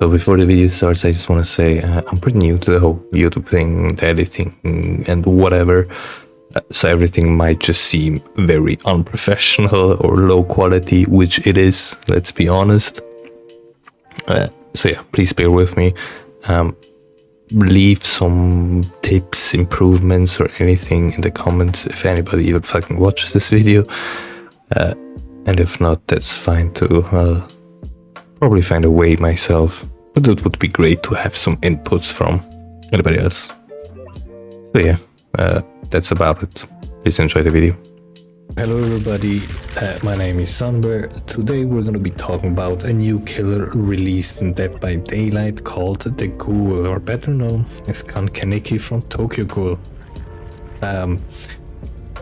So before the video starts, I just want to say I'm pretty new to the whole YouTube thing, the editing and whatever. So everything might just seem very unprofessional or low quality, which it is, let's be honest. So yeah, please bear with me. Leave some tips, improvements or anything in the comments if anybody even fucking watches this video. And if not, that's fine too. I'll probably find a way myself, but it would be great to have some inputs from anybody else. So yeah, that's about it. Please enjoy the video. Hello everybody, my name is Sunbear. Today we're gonna be talking about a new killer released in Dead by Daylight called the Ghoul, or better known as Kaneki from Tokyo Ghoul.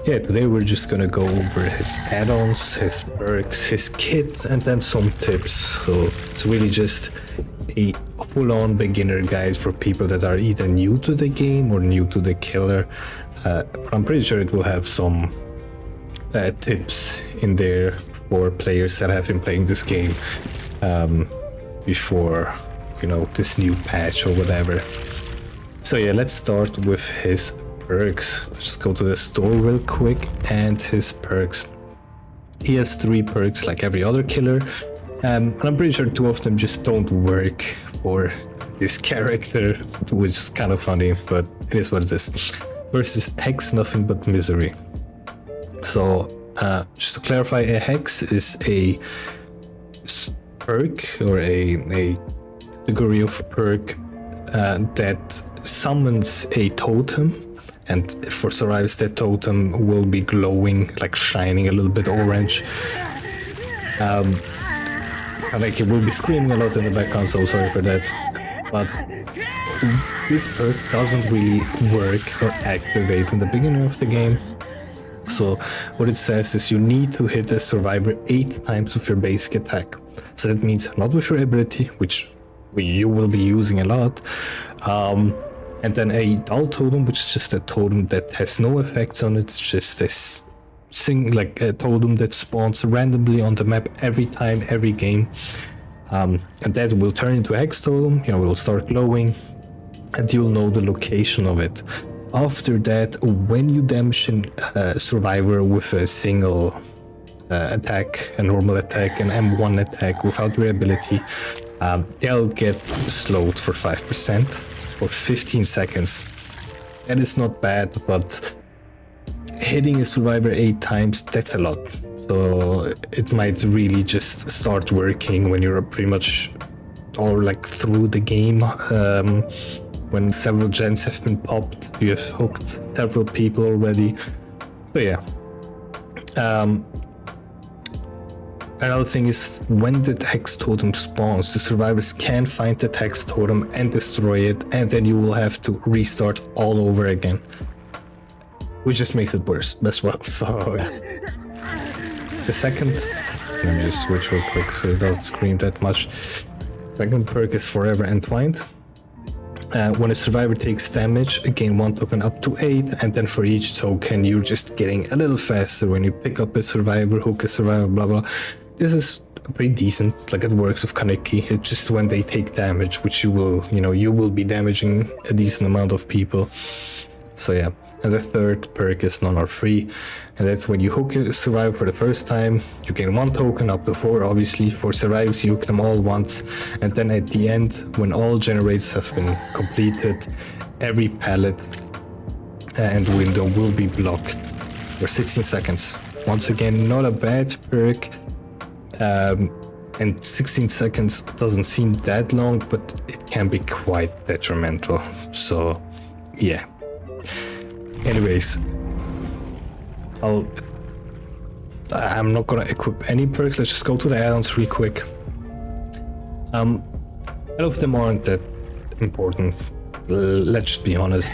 Yeah, today we're just gonna go over his add-ons, his perks, his kit, and then some tips. So it's really just a full-on beginner guide for people that are either new to the game or new to the killer. I'm pretty sure it will have some tips in there for players that have been playing this game before, you know, this new patch or whatever. So yeah, let's start with his perks. Just go to the store real quick and his perks. He has 3 perks like every other killer, and I'm pretty sure 2 of them just don't work for this character, which is kind of funny, but it is what it is. First is Hex, Nothing But Misery. So just to clarify, a Hex is a perk or a category of perk that summons a totem, and for survivors that totem will be glowing, like shining a little bit orange. Kaneki will be screaming a lot in the background, so sorry for that. But this perk doesn't really work or activate in the beginning of the game. So what it says is you need to hit a survivor 8 times with your basic attack. So that means not with your ability, which you will be using a lot, and then a dull totem, which is just a totem that has no effects on it. It's just this thing, like a totem that spawns randomly on the map every time, every game, and that will turn into a hex totem. You know, it will start glowing, and you'll know the location of it. After that, when you damage a survivor with a single attack, a normal attack, an M1 attack without your ability, they'll get slowed for 5% for 15 seconds. That is not bad, but hitting a survivor 8 times, that's a lot. So it might really just start working when you're pretty much all like through the game. When several gens have been popped, you have hooked several people already. So yeah. Another thing is, when the hex totem spawns, the survivors can find the hex totem and destroy it, and then you will have to restart all over again, which just makes it worse as well. So the second, let me just switch real quick so it doesn't scream that much. Second perk is Forever Entwined. When a survivor takes damage, gain 1 token up to 8, and then for each token you're just getting a little faster when you pick up a survivor, hook a survivor, blah blah. This is pretty decent, like it works with Kaneki. It's just when they take damage, which you will be damaging a decent amount of people. So yeah. And the third perk is None Are Free, and that's when you hook a survivor for the first time, you gain 1 token up to 4, obviously. For survivors, you hook them all once, and then at the end, when all generates have been completed, every pallet and window will be blocked for 16 seconds. Once again, not a bad perk, and 16 seconds doesn't seem that long, but it can be quite detrimental. So yeah. Anyways, I'm not gonna equip any perks. Let's just go to the add-ons real quick. A lot of them aren't that important. Let's just be honest.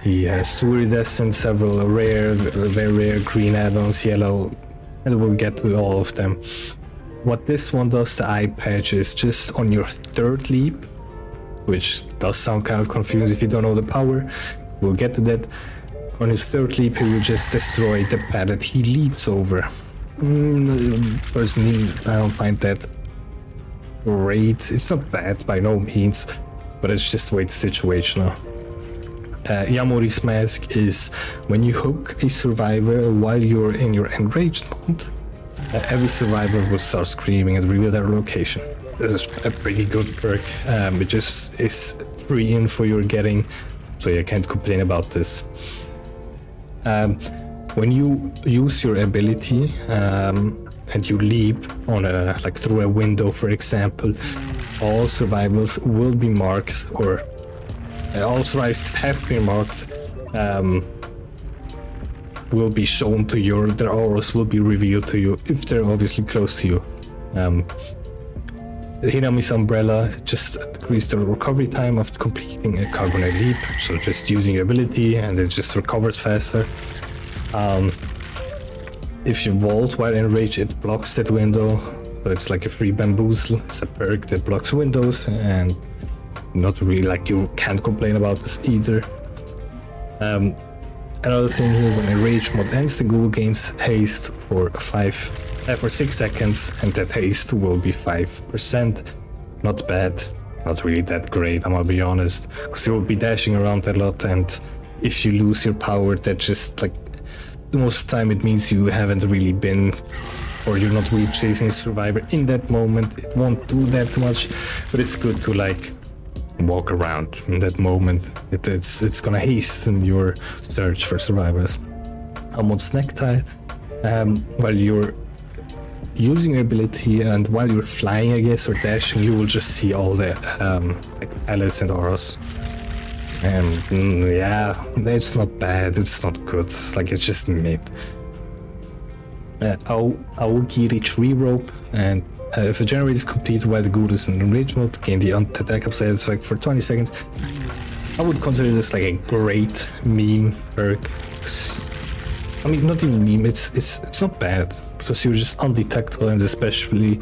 He has 2 iridescent, several very rare green add-ons, yellow, and we'll get to all of them. What this one does, the eye patch, is just on your 3rd leap, which does sound kind of confusing if you don't know the power. We'll get to that. On his 3rd leap, he will just destroy the pad that he leaps over. Personally, I don't find that great. It's not bad by no means, but it's just way too situational. Yamori's mask is when you hook a survivor while you're in your enraged mode, every survivor will start screaming and reveal their location. This is a pretty good perk. It just is free info you're getting, so you can't complain about this. When you use your ability and you leap on like through a window, for example, all survivors will be marked, or all survivors that have been marked will be shown to you. Their auras will be revealed to you if they're obviously close to you. Hinami's umbrella just decreases the recovery time of completing a carbonate leap, so just using your ability and it just recovers faster. If you vault while enraged, it blocks that window, so it's like a free bamboozle. It's a perk that blocks windows, and not really like you can't complain about this either. Another thing here, when enraged mode ends, the ghoul gains haste for 6 seconds, and that haste will be 5%. Not bad, not really that great, I'm gonna be honest, because you will be dashing around a lot, and if you lose your power, that just like most of the time it means you haven't really been, or you're not really chasing a survivor in that moment. It won't do that much, but it's good to like walk around in that moment. It's gonna hasten your search for survivors. I'm on snack tie. While you're using your ability and while you're flying, I guess, or dashing, you will just see all the like pellets and auras. And yeah, it's not bad, it's not good, like it's just mid. Aogiri tree rope, and if a generator is complete while the ghoul is in enraged mode, gain the attack upside effect for 20 seconds. I would consider this like a great meme perk. I mean, not even meme, it's not bad, because you're just undetectable, and especially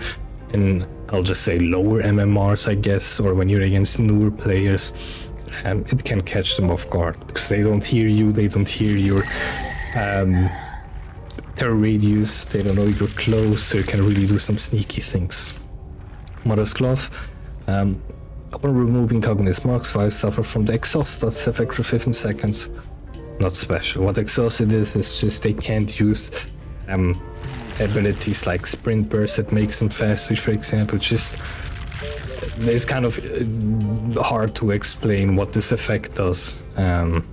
in, I'll just say, lower MMRs, I guess, or when you're against newer players, it can catch them off guard, because they don't hear you, they don't hear your terror radius, they don't know you're close, so you can really do some sneaky things. Mother's Cloth. Upon removing Cognitive marks, survivors suffer from the exhaust that's effect for 15 seconds. Not special. What exhausted is just they can't use abilities like sprint burst that makes them faster, for example. Just it's kind of hard to explain what this effect does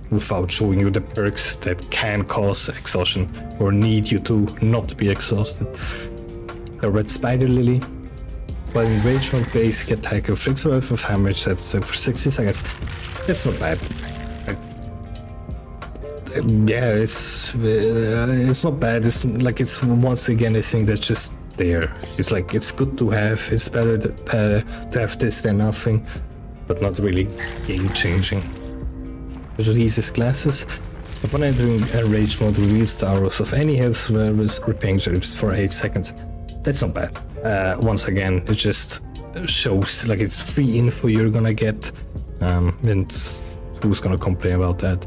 without showing you the perks that can cause exhaustion or need you to not be exhausted. The Red Spider Lily. While in rage mode, basic attack inflicts a wave of damage that's for 60 seconds. That's not bad. Yeah, it's not bad. It's like, it's once again a thing that's just there. It's like, it's good to have. It's better to have this than nothing, but not really game changing. Releases glasses. Upon entering a rage mode, reveals the auras of any health survivors repaying charges for 8 seconds. That's not bad. Once again, it just shows like it's free info you're gonna get, and who's gonna complain about that?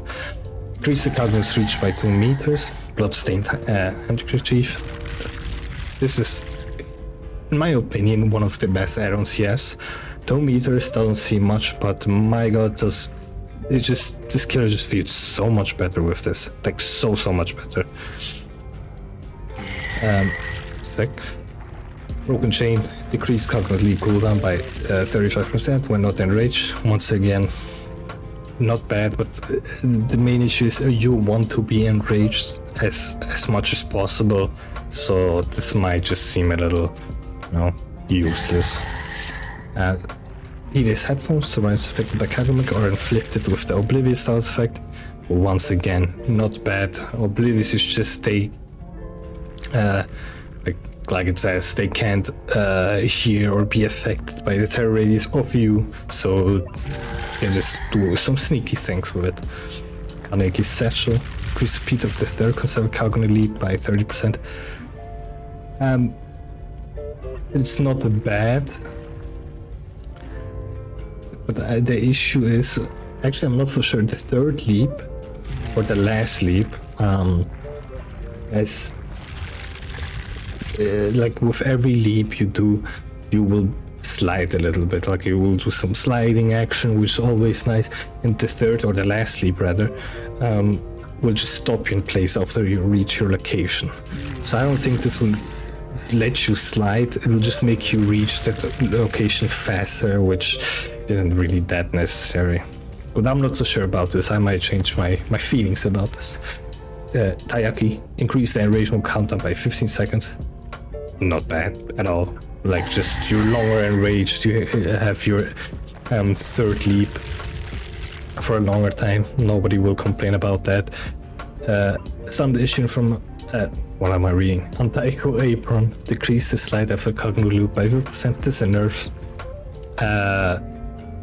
Increase the cognitive reach by 2 meters. Bloodstained handkerchief. This is, in my opinion, one of the best add-ons. Yes, 2 meters doesn't seem much, but my god, this killer just feels so much better with this. Like so much better. Sec. Broken Chain. Decreased cognitive leap cooldown by 35% when not enraged. Once again, not bad, but the main issue is you want to be enraged as much as possible, so this might just seem a little, useless. Hideous headphones. Survivors affected by Kaneki are inflicted with the Oblivious Stars effect. Once again, not bad. Oblivious is just they, like it says, they can't hear or be affected by the terror radius of you, so you can just do some sneaky things with it. Kaneki's satchel. Increase speed of the third consecutive cognitive leap by 30%. It's not bad, but the issue is, actually I'm not so sure, the third leap or the last leap, as like with every leap you do, you will slide a little bit, like you will do some sliding action, which is always nice. And the third, or the last leap rather, will just stop you in place after you reach your location. So I don't think this will let you slide, it will just make you reach that location faster, which isn't really that necessary. But I'm not so sure about this, I might change my feelings about this. Taiyaki, increase the enragement counter by 15 seconds. Not bad at all. Like, just you're longer enraged, you have your third leap for a longer time. Nobody will complain about that. Some issue from what am I reading? Antaiko Apron, decrease the slide after cognitive loop by 50%. This is a nerf.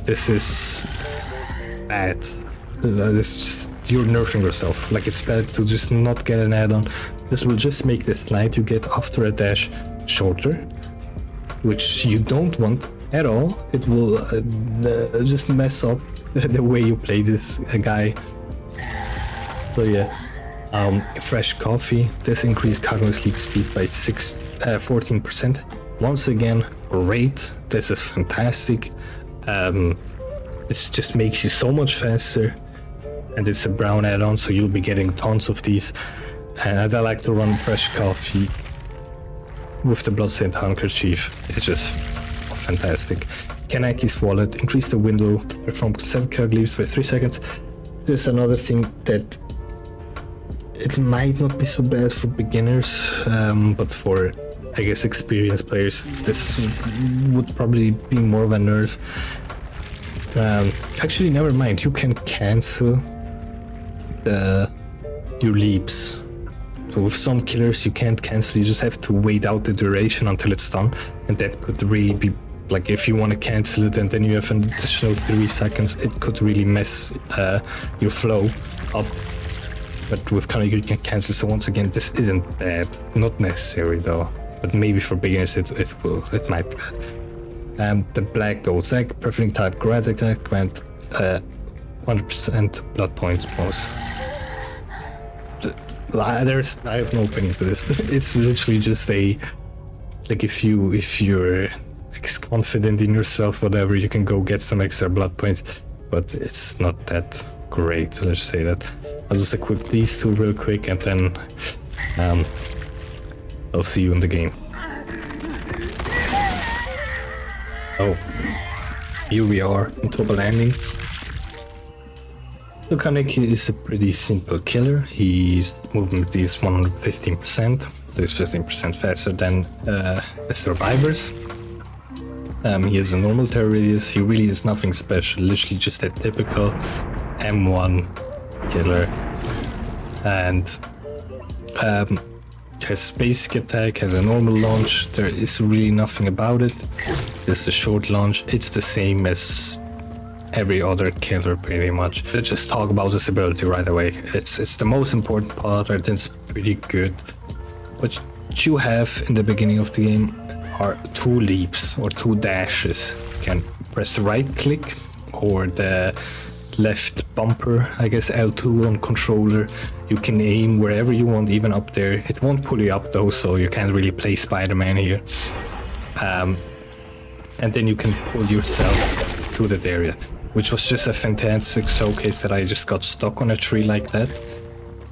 This is bad. This just, you're nerfing yourself. Like, it's better to just not get an add-on. This will just make the slide you get after a dash shorter, which you don't want at all. It will just mess up the way you play this guy. So yeah, fresh coffee. This increased cognitive sleep speed by 14%. Once again, great. This is fantastic. This just makes you so much faster, and it's a brown add-on, so you'll be getting tons of these. And I like to run fresh coffee with the Bloodstained Handkerchief. It's just fantastic. Kaneki's wallet, increase the window to perform 7 character leaps by 3 seconds. This is another thing that it might not be so bad for beginners, but for, I guess, experienced players, this would probably be more of a nerf. Actually, never mind, you can cancel your leaps. With some killers you can't cancel, you just have to wait out the duration until it's done, and that could really be, like, if you want to cancel it and then you have an additional 3 seconds, it could really mess your flow up. But with Kaneki you can cancel, so once again, this isn't bad, not necessary though, but maybe for beginners it might be bad. The Black Goat's Egg, perfect type grad attack, grant 100% blood points bonus. I have no opinion to this. It's literally just a, like, if you're confident in yourself, whatever, you can go get some extra blood points, but it's not that great. Let's just say that. I'll just equip these two real quick, and then I'll see you in the game. Oh, here we are in Turbo Landing. So Kaneki is a pretty simple killer. His movement is 115%, so he's 15% faster than the survivors. He has a normal terror radius. He really is nothing special, literally just a typical M1 killer. And has basic attack, has a normal launch. There is really nothing about it. Just a short launch. It's the same as every other killer pretty much. Let's just talk about this ability right away. It's the most important part, and it's pretty good. What you have in the beginning of the game are 2 leaps or 2 dashes. You can press right click or the left bumper, I guess L2 on controller. You can aim wherever you want, even up there. It won't pull you up though, so you can't really play Spider-Man here. And then you can pull yourself to that area, which was just a fantastic showcase that I just got stuck on a tree like that.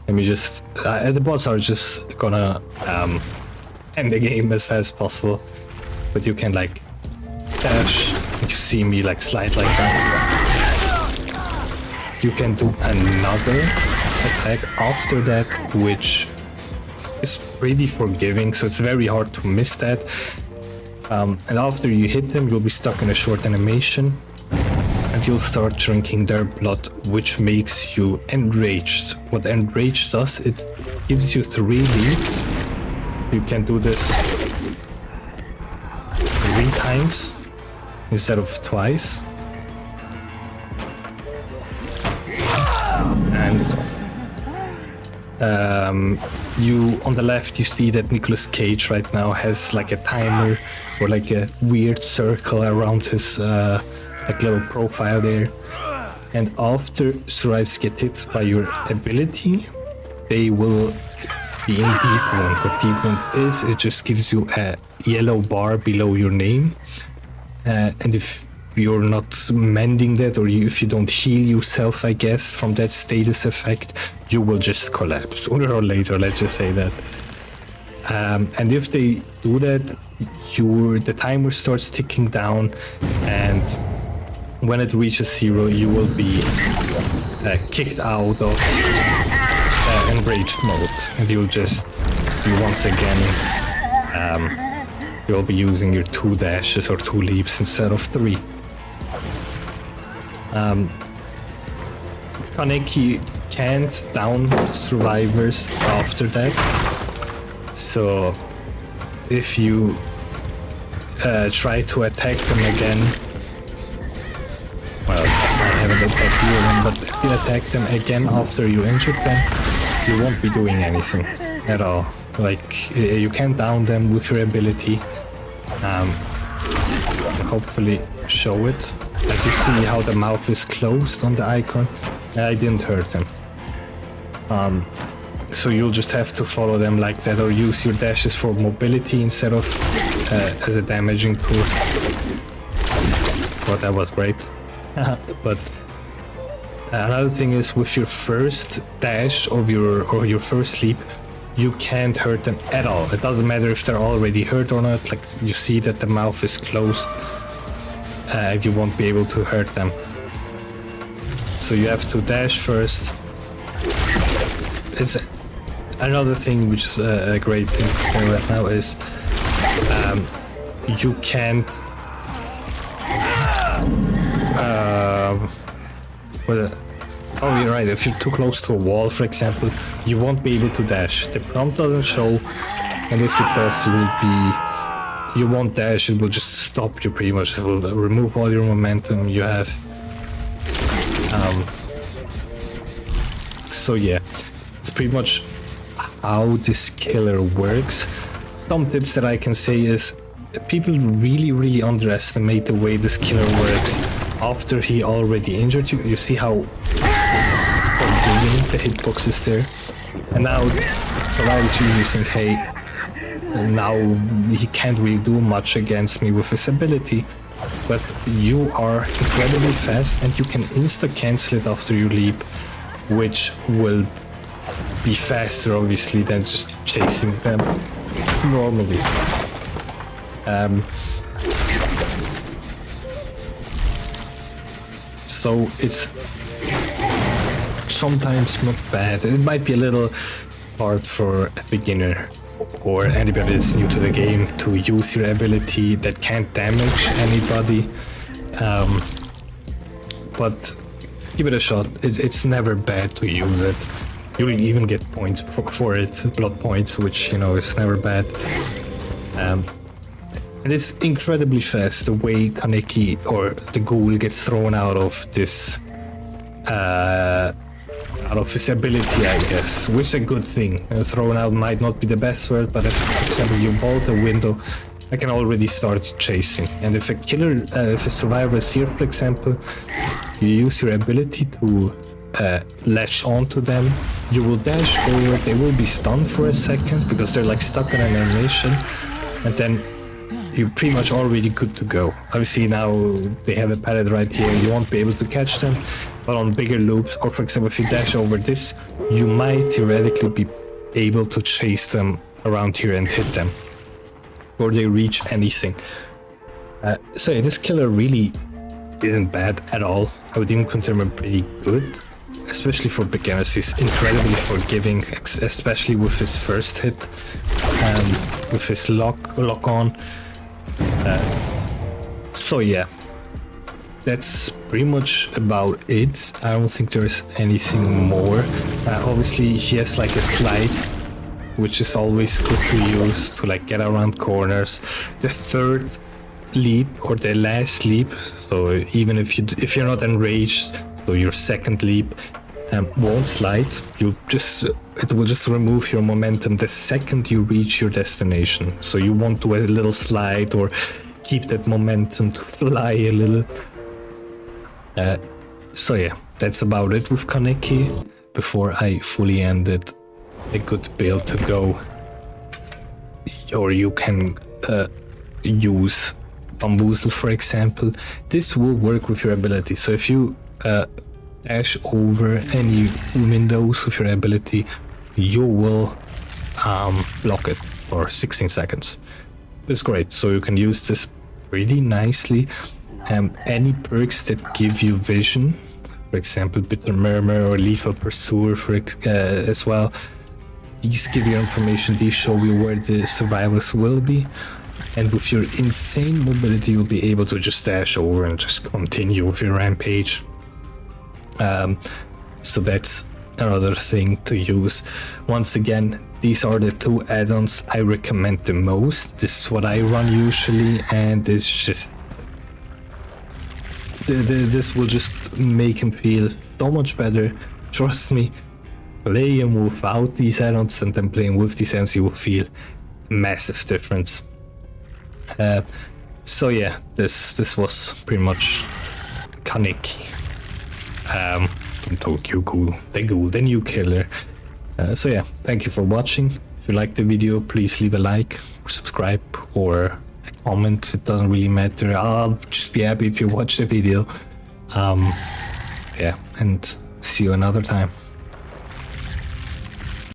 Let me just... the bots are just gonna end the game as fast as possible, but you can, like, dash, and you see me, like, slide like that. You can do another attack after that, which is pretty forgiving, so it's very hard to miss that. And after you hit them, you'll be stuck in a short animation, and you'll start drinking their blood, which makes you enraged. What enraged does, it gives you 3 leaps. You can do this 3 times instead of twice. And you, on the left, you see that Nicolas Cage right now has like a timer or like a weird circle around his like little profile there. And after survivors get hit by your ability, they will be in deep wound. What deep wound is, it just gives you a yellow bar below your name. and if you're not mending that, or if you don't heal yourself, I guess, from that status effect, you will just collapse sooner or later, let's just say that. And if they do that, the timer starts ticking down, and when it reaches 0, you will be kicked out of enraged mode, and you'll just be once again, you'll be using your 2 dashes or 2 leaps instead of 3. Kaneki can't down survivors after that, so if you try to attack them again, well, I haven't attacked you, but if you attack them again after you injured them, you won't be doing anything at all. Like, you can down them with your ability. Hopefully show it. Like, you see how the mouth is closed on the icon. I didn't hurt them. So you'll just have to follow them like that, or use your dashes for mobility instead of as a damaging tool. Well, that was great. But another thing is, with your first dash or your first leap, you can't hurt them at all. It doesn't matter if they're already hurt or not. Like, you see that the mouth is closed, you won't be able to hurt them. So you have to dash first. It's another thing which is a great thing to say right now is you can't oh, you're right, if you're too close to a wall, for example, you won't be able to dash. The prompt doesn't show, and if it does, you won't dash, it will just stop you pretty much. It will remove all your momentum you have. So yeah, it's pretty much how this killer works. Some tips that I can say is, people really underestimate the way this killer works after he already injured you. You see how forgiving the hitbox is there, and now allows you to think, hey, now he can't really do much against me with his ability, but you are incredibly fast and you can insta-cancel it after you leap, which will be faster obviously than just chasing them normally. So it's sometimes not bad. It might be a little hard for a beginner or anybody that's new to the game to use your ability that can't damage anybody, but give it a shot. It's never bad to use it. You'll even get points for it, blood points, which, you know, is never bad. And it's incredibly fast the way Kaneki, or the ghoul, gets thrown out of this out of his ability, I guess, which is a good thing. Thrown out might not be the best word, but if, for example, you bolt a window, I can already start chasing. And if a killer, if a survivor is here, for example, you use your ability to latch onto them, you will dash over, they will be stunned for a second because they're like stuck in an animation, and then you're pretty much already good to go. Obviously now they have a pallet right here, you won't be able to catch them, but on bigger loops, or for example if you dash over this, you might theoretically be able to chase them around here and hit them, or they reach anything. So yeah, this killer really isn't bad at all. I would even consider him pretty good, especially for beginners. He's incredibly forgiving, especially with his first hit, with his lock on. So yeah, that's pretty much about it. I don't think there's anything more. Obviously he has like a slide, which is always good to use to like get around corners. The third leap, or the last leap, so even if you're not enraged, so your second leap won't slide. It will just remove your momentum the second you reach your destination. So you won't do a little slide or keep that momentum to fly a little. So yeah, that's about it with Kaneki. Before I fully end it, a good build to go, or you can use Bamboozle, for example, this will work with your ability. So if you dash over any windows with your ability, you will block it for 16 seconds. It's great, so you can use this pretty nicely. Any perks that give you vision, for example, Bitter Murmur or Lethal Pursuer as well, these give you information, these show you where the survivors will be, and with your insane mobility you'll be able to just dash over and just continue with your rampage. So that's another thing to use. Once again, these are the 2 add-ons I recommend the most. This is what I run usually, and it's just this will just make him feel so much better. Trust me, play him without these add-ons and then playing with these add-ons, you will feel a massive difference. So yeah, this was pretty much Kaneki from Tokyo Ghoul, the new killer. So yeah, thank you for watching. If you liked the video, please leave a like, or subscribe, or a comment. It doesn't really matter. I'll just be happy if you watch the video. Yeah, and see you another time.